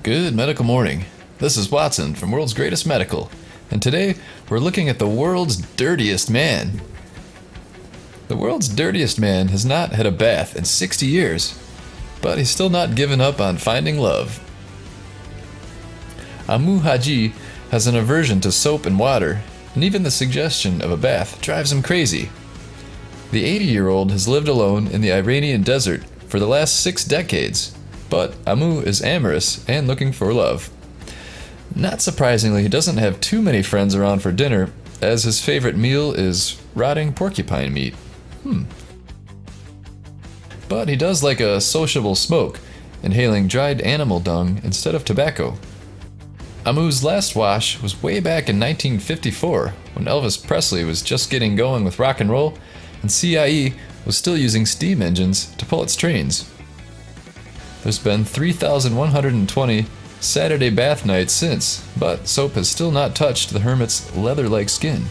Good medical morning. This is Watson from World's Greatest Medical, and today we're looking at the world's dirtiest man. The world's dirtiest man has not had a bath in 60 years, but he's still not given up on finding love. Amu Haji has an aversion to soap and water, and even the suggestion of a bath drives him crazy. The 80-year-old has lived alone in the Iranian desert for the last 6 decades, but Amu is amorous and looking for love. Not surprisingly, he doesn't have too many friends around for dinner, as his favorite meal is rotting porcupine meat. But he does like a sociable smoke, inhaling dried animal dung instead of tobacco. Amu's last wash was way back in 1954, when Elvis Presley was just getting going with rock and roll, and CIE was still using steam engines to pull its trains. There's been 3,120 Saturday bath nights since, but soap has still not touched the hermit's leather-like skin.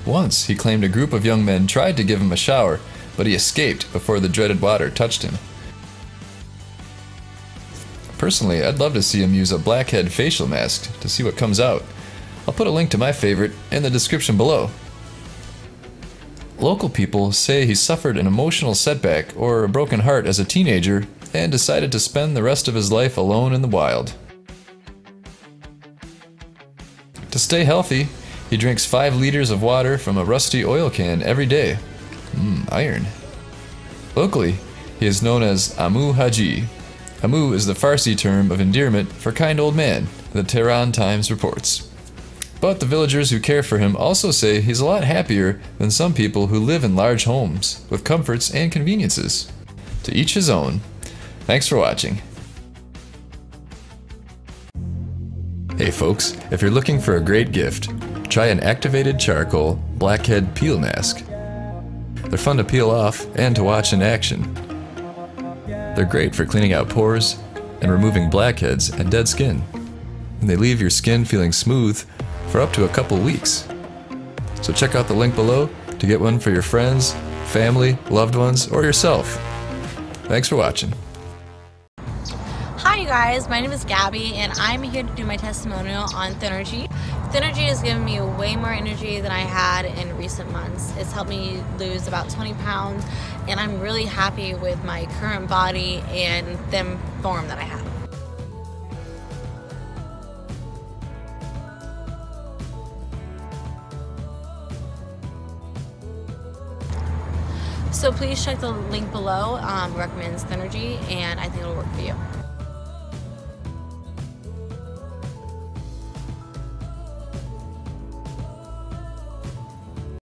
Once, he claimed a group of young men tried to give him a shower, but he escaped before the dreaded water touched him. Personally, I'd love to see him use a blackhead facial mask to see what comes out. I'll put a link to my favorite in the description below. Local people say he suffered an emotional setback or a broken heart as a teenager and decided to spend the rest of his life alone in the wild. To stay healthy, he drinks 5 liters of water from a rusty oil can every day. Iron. Locally, he is known as Amu Haji. Amu is the Farsi term of endearment for kind old man, the Tehran Times reports. But the villagers who care for him also say he's a lot happier than some people who live in large homes with comforts and conveniences. To each his own. Thanks for watching. Hey folks, if you're looking for a great gift, try an activated charcoal blackhead peel mask. They're fun to peel off and to watch in action. They're great for cleaning out pores and removing blackheads and dead skin. And they leave your skin feeling smooth for up to a couple weeks. So check out the link below to get one for your friends, family, loved ones, or yourself. Thanks for watching. Hi you guys, my name is Gabby and I'm here to do my testimonial on Thinnergy. Thinnergy has given me way more energy than I had in recent months. It's helped me lose about 20 pounds and I'm really happy with my current body and thin form that I have. So please check the link below, recommends Thinnergy, and I think it'll work for you.